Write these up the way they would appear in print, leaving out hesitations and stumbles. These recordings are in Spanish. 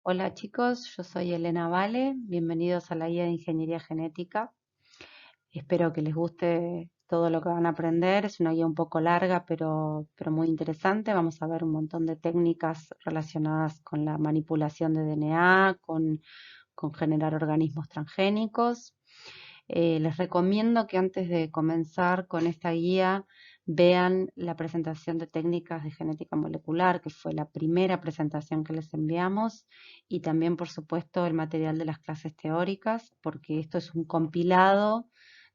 Hola chicos, yo soy Elena Vale, bienvenidos a la guía de Ingeniería Genética. Espero que les guste todo lo que van a aprender. Es una guía un poco larga, pero muy interesante. Vamos a ver un montón de técnicas relacionadas con la manipulación de DNA, con generar organismos transgénicos. Les recomiendo que antes de comenzar con esta guía vean la presentación de técnicas de genética molecular, que fue la primera presentación que les enviamos, y también, por supuesto, el material de las clases teóricas, porque esto es un compilado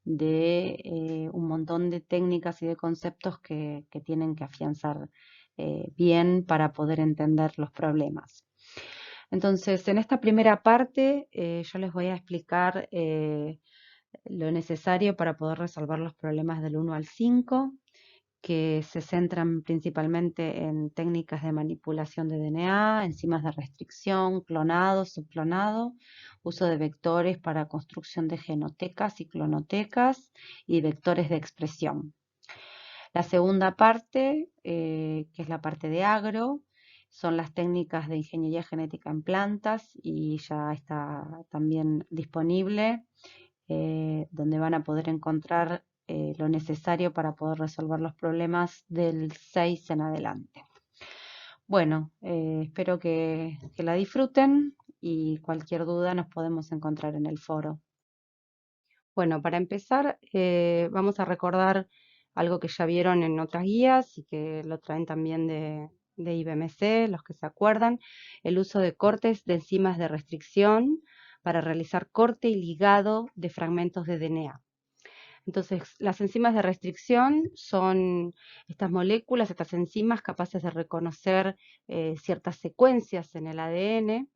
de un montón de técnicas y de conceptos que tienen que afianzar bien para poder entender los problemas. Entonces, en esta primera parte, yo les voy a explicar lo necesario para poder resolver los problemas del 1 al 5, que se centran principalmente en técnicas de manipulación de DNA, enzimas de restricción, clonado, subclonado, uso de vectores para construcción de genotecas y clonotecas y vectores de expresión. La segunda parte, que es la parte de agro, son las técnicas de ingeniería genética en plantas y ya está también disponible, donde van a poder encontrar lo necesario para poder resolver los problemas del 6 en adelante. Bueno, espero que la disfruten y cualquier duda nos podemos encontrar en el foro. Bueno, para empezar, vamos a recordar algo que ya vieron en otras guías y que lo traen también de IBMC, los que se acuerdan, el uso de cortes de enzimas de restricción para realizar corte y ligado de fragmentos de DNA. Entonces, las enzimas de restricción son estas moléculas, estas enzimas capaces de reconocer ciertas secuencias en el ADN.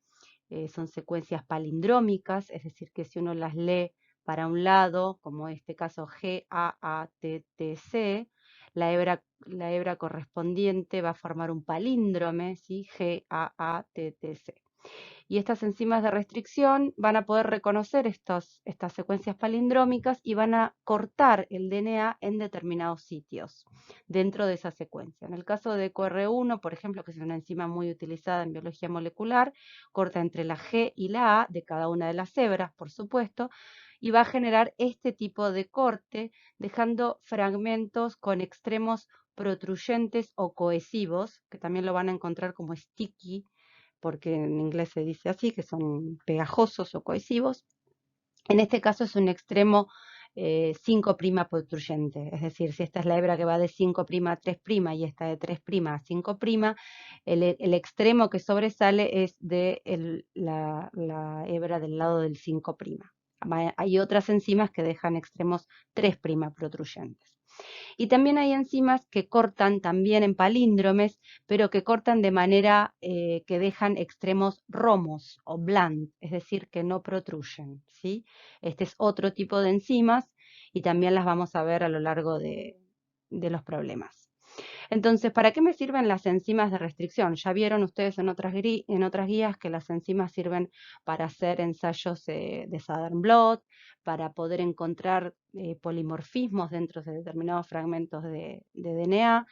Son secuencias palindrómicas, es decir, que si uno las lee para un lado, como en este caso GAATTC, la hebra correspondiente va a formar un palíndrome, ¿sí? GAATTC. Y estas enzimas de restricción van a poder reconocer estas secuencias palindrómicas y van a cortar el DNA en determinados sitios dentro de esa secuencia. En el caso de EcoR1, por ejemplo, que es una enzima muy utilizada en biología molecular, corta entre la G y la A de cada una de las hebras, por supuesto, y va a generar este tipo de corte, dejando fragmentos con extremos protruyentes o cohesivos, que también lo van a encontrar como sticky, porque en inglés se dice así, que son pegajosos o cohesivos. En este caso es un extremo 5' protruyente, es decir, si esta es la hebra que va de 5' a 3' y esta de 3' a 5', el extremo que sobresale es de la hebra del lado del 5'. Hay otras enzimas que dejan extremos 3' protruyentes. Y también hay enzimas que cortan también en palíndromes, pero que cortan de manera que dejan extremos romos o bland, es decir, que no protruyen, ¿sí? Este es otro tipo de enzimas y también las vamos a ver a lo largo de los problemas. Entonces, ¿para qué me sirven las enzimas de restricción? Ya vieron ustedes en otras guías que las enzimas sirven para hacer ensayos de Southern blot, para poder encontrar polimorfismos dentro de determinados fragmentos de DNA,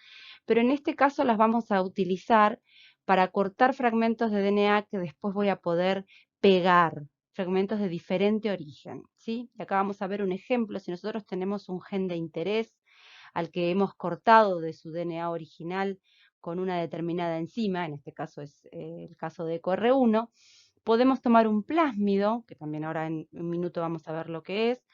pero en este caso las vamos a utilizar para cortar fragmentos de DNA que después voy a poder pegar, fragmentos de diferente origen, ¿sí? Y acá vamos a ver un ejemplo. Si nosotros tenemos un gen de interés al que hemos cortado de su DNA original con una determinada enzima, en este caso es el caso de EcoR1, podemos tomar un plásmido, que también ahora en un minuto vamos a ver lo que es,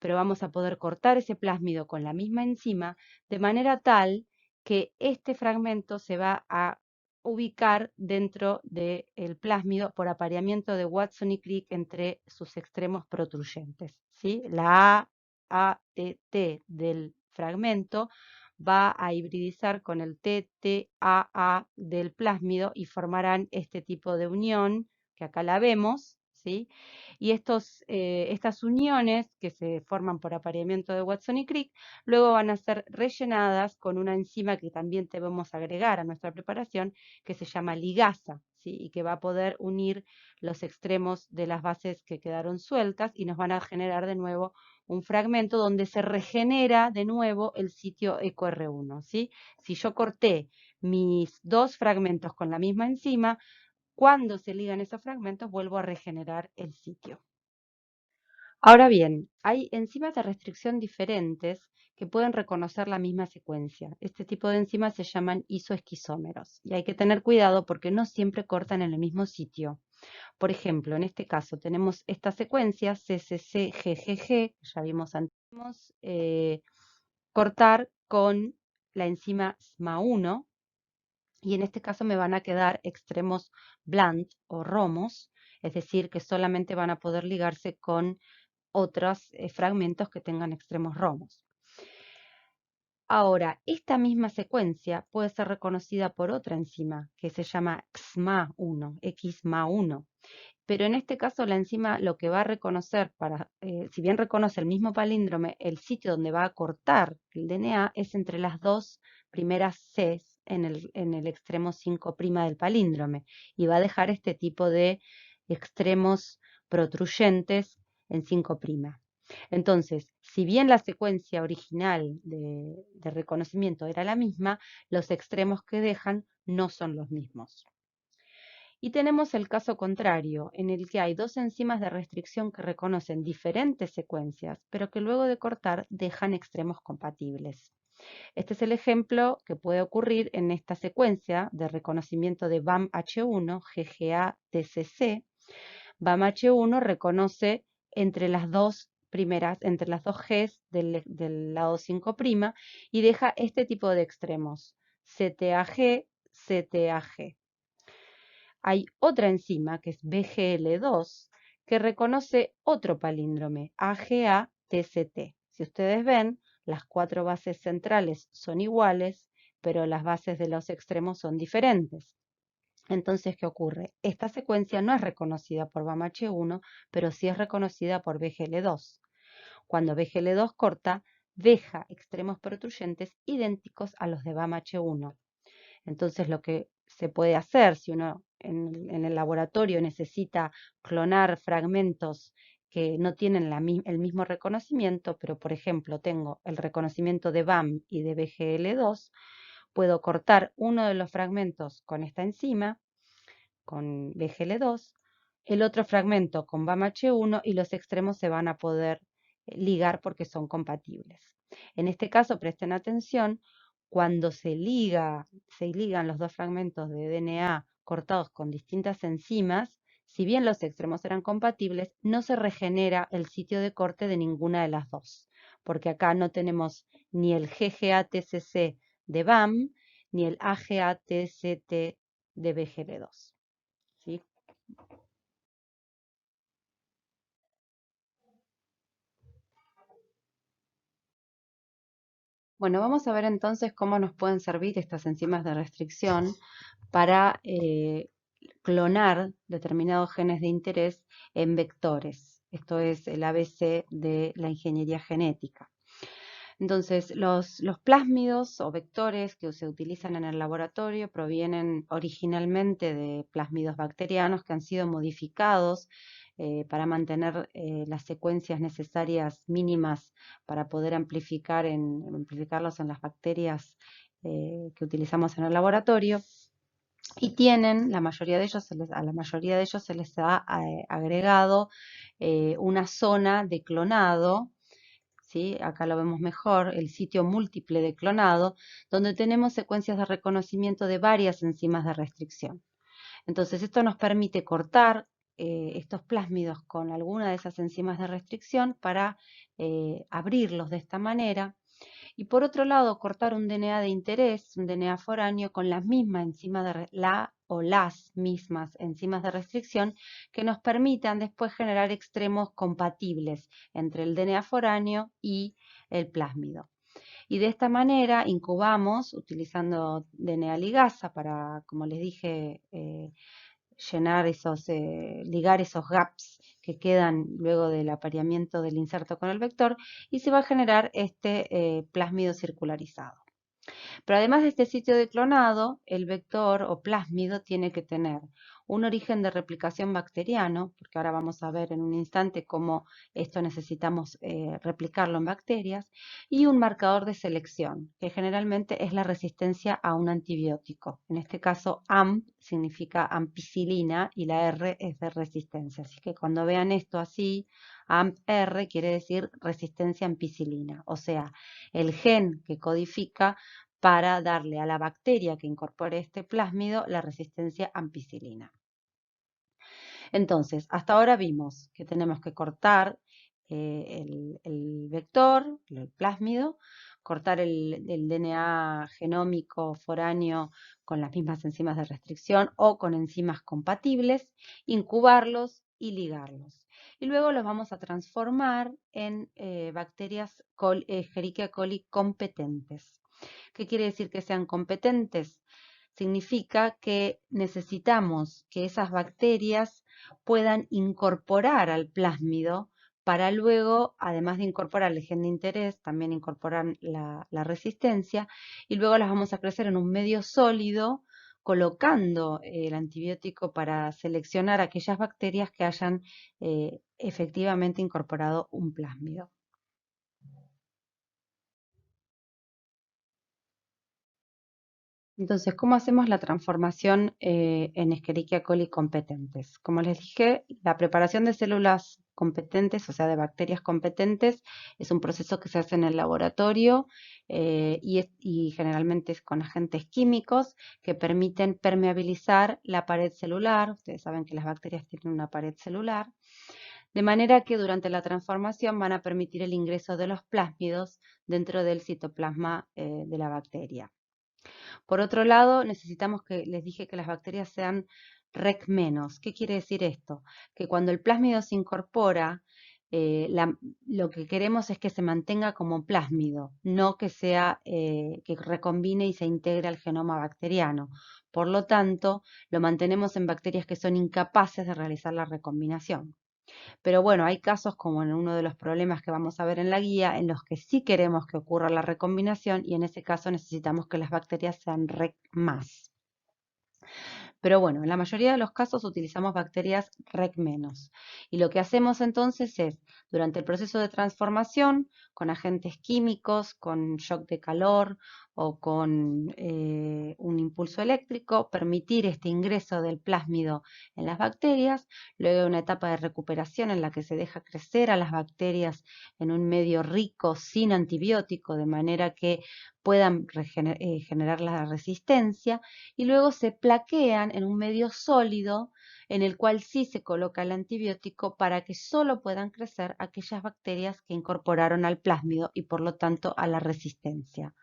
pero vamos a poder cortar ese plásmido con la misma enzima de manera tal que este fragmento se va a ubicar dentro del plásmido por apareamiento de Watson y Crick entre sus extremos protruyentes, ¿sí? La AATT del fragmento va a hibridizar con el TTAA del plásmido y formarán este tipo de unión, que acá la vemos, ¿sí? Y estas uniones que se forman por apareamiento de Watson y Crick, luego van a ser rellenadas con una enzima que también debemos agregar a nuestra preparación, que se llama ligasa, ¿sí? Y que va a poder unir los extremos de las bases que quedaron sueltas y nos van a generar de nuevo un fragmento donde se regenera de nuevo el sitio EcoR1, ¿sí? Si yo corté mis dos fragmentos con la misma enzima, Cuando se ligan esos fragmentos, vuelvo a regenerar el sitio. Ahora bien, hay enzimas de restricción diferentes que pueden reconocer la misma secuencia. Este tipo de enzimas se llaman isoesquizómeros y hay que tener cuidado porque no siempre cortan en el mismo sitio. Por ejemplo, en este caso tenemos esta secuencia CCC-GGG, que ya vimos antes, cortar con la enzima SMA1 y en este caso me van a quedar extremos blunt o romos, es decir, que solamente van a poder ligarse con otros fragmentos que tengan extremos romos. Ahora, esta misma secuencia puede ser reconocida por otra enzima que se llama XMA1, pero en este caso la enzima lo que va a reconocer, si bien reconoce el mismo palíndrome, el sitio donde va a cortar el DNA es entre las dos primeras Cs en el extremo 5' del palíndrome y va a dejar este tipo de extremos protruyentes en 5'. Entonces, si bien la secuencia original de reconocimiento era la misma, los extremos que dejan no son los mismos. Y tenemos el caso contrario, en el que hay dos enzimas de restricción que reconocen diferentes secuencias, pero que luego de cortar dejan extremos compatibles. Este es el ejemplo que puede ocurrir en esta secuencia de reconocimiento de BAM-H1, GGA-TCC. BAM-H1 reconoce entre las dos Gs del lado 5' y deja este tipo de extremos, CTAG, CTAG. Hay otra enzima, que es BGL2, que reconoce otro palíndrome, AGA-TCT. Si ustedes ven, las 4 bases centrales son iguales, pero las bases de los extremos son diferentes. Entonces, ¿qué ocurre? Esta secuencia no es reconocida por BAM-H1, pero sí es reconocida por BGL2. Cuando BGL2 corta, deja extremos protruyentes idénticos a los de BAM-H1. Entonces, lo que se puede hacer si uno en el laboratorio necesita clonar fragmentos que no tienen el mismo reconocimiento, pero por ejemplo tengo el reconocimiento de BAM y de BGL2, puedo cortar uno de los fragmentos con esta enzima, con BGL2, el otro fragmento con BAM-H1 y los extremos se van a poder ligar porque son compatibles. En este caso, presten atención, cuando se ligan los dos fragmentos de DNA cortados con distintas enzimas, si bien los extremos eran compatibles, no se regenera el sitio de corte de ninguna de las dos, porque acá no tenemos ni el GGA-TCC de BAM, ni el AGA-TCT de BGL2. ¿Sí? Bueno, vamos a ver entonces cómo nos pueden servir estas enzimas de restricción para clonar determinados genes de interés en vectores. Esto es el ABC de la ingeniería genética. Entonces, los plásmidos o vectores que se utilizan en el laboratorio provienen originalmente de plásmidos bacterianos que han sido modificados para mantener las secuencias necesarias mínimas para poder amplificarlos en las bacterias que utilizamos en el laboratorio. Y tienen, a la mayoría de ellos se les ha agregado una zona de clonado. ¿Sí? Acá lo vemos mejor, el sitio múltiple de clonado, donde tenemos secuencias de reconocimiento de varias enzimas de restricción. Entonces, esto nos permite cortar estos plásmidos con alguna de esas enzimas de restricción para abrirlos de esta manera. Y por otro lado, cortar un DNA de interés, un DNA foráneo, con las mismas enzimas las mismas enzimas de restricción que nos permitan después generar extremos compatibles entre el DNA foráneo y el plásmido. Y de esta manera incubamos, utilizando DNA ligasa para, como les dije, ligar esos gaps que quedan luego del apareamiento del inserto con el vector y se va a generar este plásmido circularizado. Pero además de este sitio de clonado, el vector o plásmido tiene que tener un origen de replicación bacteriano, porque ahora vamos a ver en un instante cómo esto necesitamos replicarlo en bacterias, y un marcador de selección, que generalmente es la resistencia a un antibiótico, en este caso AMP significa ampicilina y la R es de resistencia. Así que cuando vean esto así, AMP-R quiere decir resistencia a ampicilina, o sea, el gen que codifica para darle a la bacteria que incorpore este plásmido la resistencia a ampicilina. Entonces, hasta ahora vimos que tenemos que cortar el vector, el plásmido, cortar el DNA genómico foráneo con las mismas enzimas de restricción o con enzimas compatibles, incubarlos y ligarlos. Y luego los vamos a transformar en bacterias Escherichia coli competentes. ¿Qué quiere decir que sean competentes? Significa que necesitamos que esas bacterias puedan incorporar al plásmido para luego, además de incorporar el gen de interés, también incorporar la resistencia, y luego las vamos a crecer en un medio sólido, colocando el antibiótico para seleccionar aquellas bacterias que hayan efectivamente incorporado un plásmido. Entonces, ¿cómo hacemos la transformación en Escherichia coli competentes? Como les dije, la preparación de células competentes, o sea, de bacterias competentes, es un proceso que se hace en el laboratorio y generalmente es con agentes químicos que permiten permeabilizar la pared celular. Ustedes saben que las bacterias tienen una pared celular, de manera que durante la transformación van a permitir el ingreso de los plásmidos dentro del citoplasma de la bacteria. Por otro lado, necesitamos que, les dije que las bacterias sean rec menos. ¿Qué quiere decir esto? Que cuando el plásmido se incorpora, lo que queremos es que se mantenga como plásmido, no que sea, que recombine y se integre al genoma bacteriano. Por lo tanto, lo mantenemos en bacterias que son incapaces de realizar la recombinación. Pero bueno, hay casos como en uno de los problemas que vamos a ver en la guía, en los que sí queremos que ocurra la recombinación y en ese caso necesitamos que las bacterias sean rec más. Pero bueno, en la mayoría de los casos utilizamos bacterias rec menos. Y lo que hacemos entonces es, durante el proceso de transformación, con agentes químicos, con shock de calor o con un impulso eléctrico, permitir este ingreso del plásmido en las bacterias, luego hay una etapa de recuperación en la que se deja crecer a las bacterias en un medio rico, sin antibiótico, de manera que puedan generar la resistencia, y luego se plaquean en un medio sólido en el cual sí se coloca el antibiótico para que solo puedan crecer aquellas bacterias que incorporaron al plásmido y por lo tanto a la resistencia.